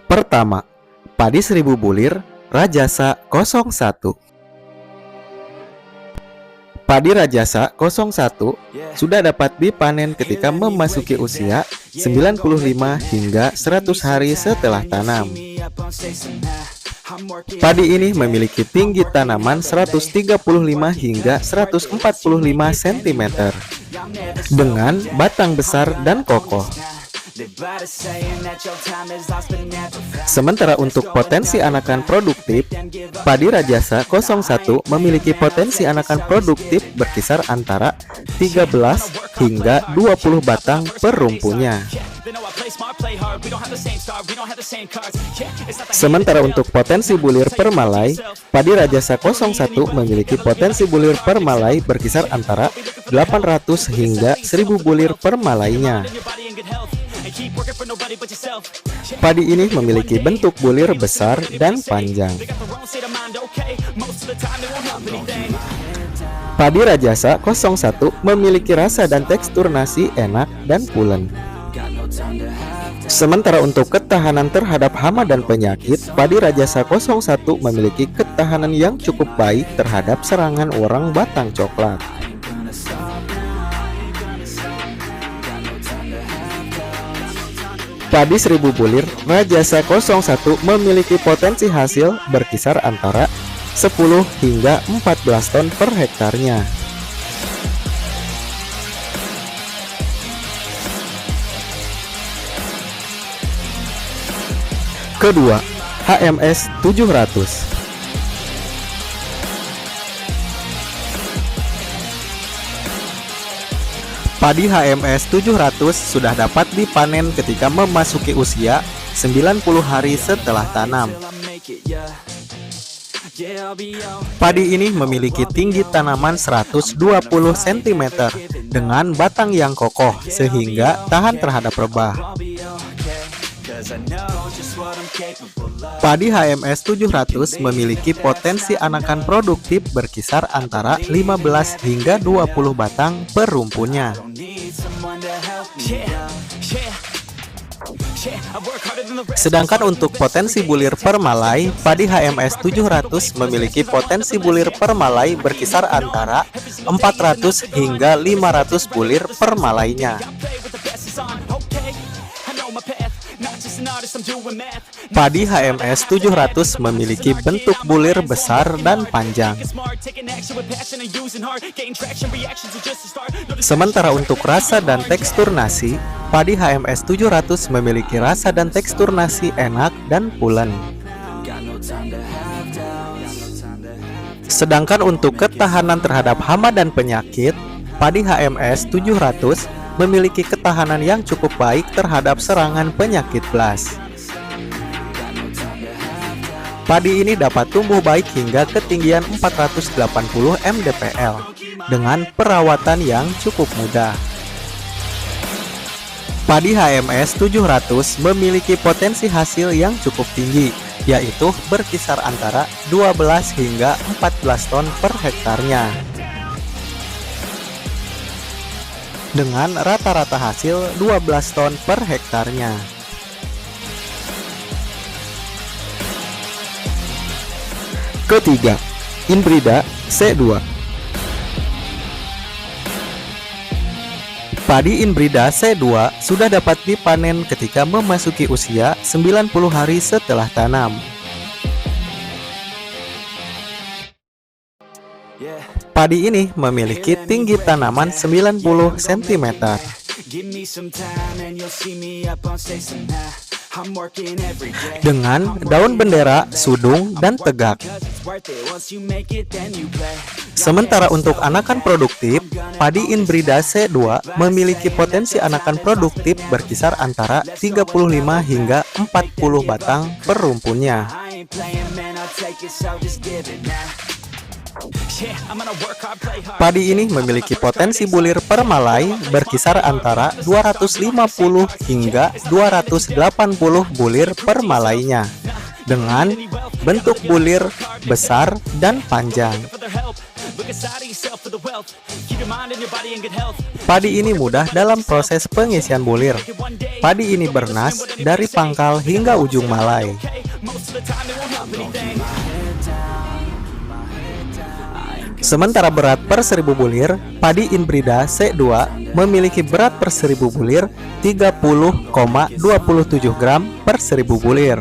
Pertama, padi 1000 bulir Rajasa 01. Padi Rajasa 01 sudah dapat dipanen ketika memasuki usia 95 hingga 100 hari setelah tanam. Padi ini memiliki tinggi tanaman 135 hingga 145 cm dengan batang besar dan kokoh. Sementara untuk potensi anakan produktif, padi Rajasa 01 memiliki potensi anakan produktif berkisar antara 13 hingga 20 batang per rumpunya. Sementara untuk potensi bulir per malai, padi Rajasa 01 memiliki potensi bulir per malai berkisar antara 800 hingga 1000 bulir per malainya. Padi ini memiliki bentuk bulir besar dan panjang. Padi Rajasa 01 memiliki rasa dan tekstur nasi enak dan pulen. Sementara untuk ketahanan terhadap hama dan penyakit, padi Rajasa 01 memiliki ketahanan yang cukup baik terhadap serangan orang batang coklat. Padi 1000 bulir Rajasa 01 memiliki potensi hasil berkisar antara 10 hingga 14 ton per hektarnya. Kedua, HMS 700. Padi HMS 700 sudah dapat dipanen ketika memasuki usia 90 hari setelah tanam. Padi ini memiliki tinggi tanaman 120 cm dengan batang yang kokoh sehingga tahan terhadap rebah. Padi HMS 700 memiliki potensi anakan produktif berkisar antara 15 hingga 20 batang per rumpunya. Sedangkan untuk potensi bulir per malai, padi HMS 700 memiliki potensi bulir per malai berkisar antara 400 hingga 500 bulir per malainya. Padi HMS 700 memiliki bentuk bulir besar dan panjang. Sementara untuk rasa dan tekstur nasi, padi HMS 700 memiliki rasa dan tekstur nasi enak dan pulen. Sedangkan untuk ketahanan terhadap hama dan penyakit, padi HMS 700 memiliki ketahanan yang cukup baik terhadap serangan penyakit blas. Padi ini dapat tumbuh baik hingga ketinggian 480 mdpl dengan perawatan yang cukup mudah. Padi HMS 700 memiliki potensi hasil yang cukup tinggi, yaitu berkisar antara 12 hingga 14 ton per hektarnya. Dengan rata-rata hasil 12 ton per hektarnya. Ketiga, Inbrida C2. Padi Inbrida C2 sudah dapat dipanen ketika memasuki usia 90 hari setelah tanam. Padi ini memiliki tinggi tanaman 90 cm dengan daun bendera, sudung, dan tegak. Sementara untuk anakan produktif, padi Inbrida C2 memiliki potensi anakan produktif berkisar antara 35 hingga 40 batang per rumpunnya. Padi ini memiliki potensi bulir per malai berkisar antara 250 hingga 280 bulir per malainya dengan bentuk bulir besar dan panjang. Padi ini mudah dalam proses pengisian bulir. Padi ini bernas dari pangkal hingga ujung malai. Sementara berat per 1000 bulir, padi inbrida C2 memiliki berat per 1000 bulir 30,27 gram per 1000 bulir.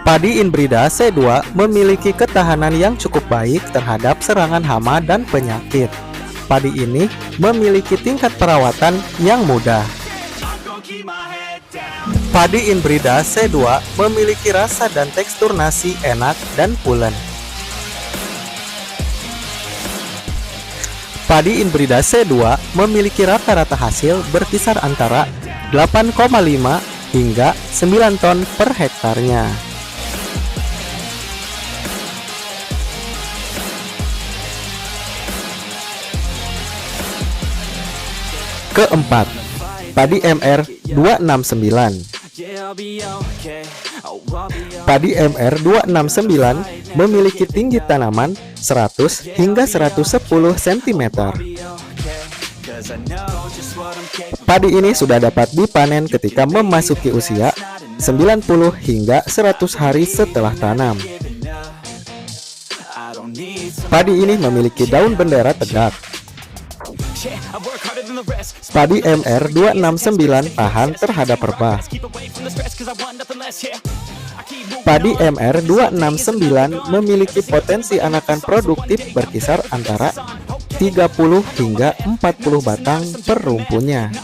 Padi inbrida C2 memiliki ketahanan yang cukup baik terhadap serangan hama dan penyakit. Padi ini memiliki tingkat perawatan yang mudah. Padi inbrida C2 memiliki rasa dan tekstur nasi enak dan pulen. Padi inbrida C2 memiliki rata-rata hasil berkisar antara 8,5 hingga 9 ton per hektarnya. Keempat, padi MR 269. Padi MR 269 memiliki tinggi tanaman 100 hingga 110 cm. Padi ini sudah dapat dipanen ketika memasuki usia 90 hingga 100 hari setelah tanam. Padi ini memiliki daun bendera tegak. Padi MR 269 tahan terhadap rebah. Padi MR 269 memiliki potensi anakan produktif berkisar antara 30 hingga 40 batang per rumpunnya.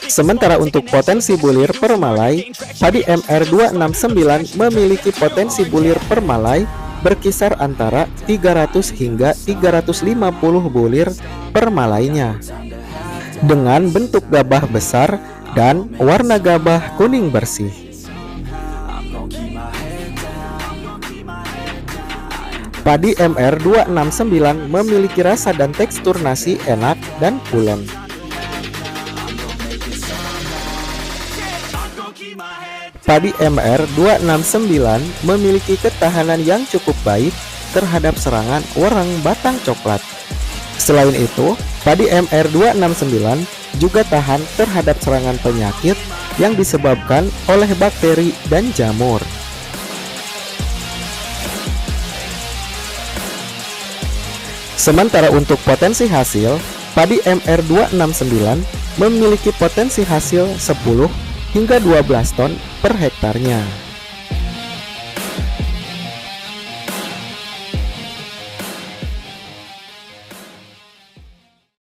Sementara untuk potensi bulir per malai, padi MR 269 memiliki potensi bulir per malai berkisar antara 300 hingga 350 bulir per malainya, dengan bentuk gabah besar dan warna gabah kuning bersih. Padi MR 269 memiliki rasa dan tekstur nasi enak dan pulen. Padi MR 269 memiliki ketahanan yang cukup baik terhadap serangan orang batang coklat. Selain itu, padi MR 269 juga tahan terhadap serangan penyakit yang disebabkan oleh bakteri dan jamur. Sementara untuk potensi hasil, padi MR 269 memiliki potensi hasil 10 hingga 12 ton per hektarnya.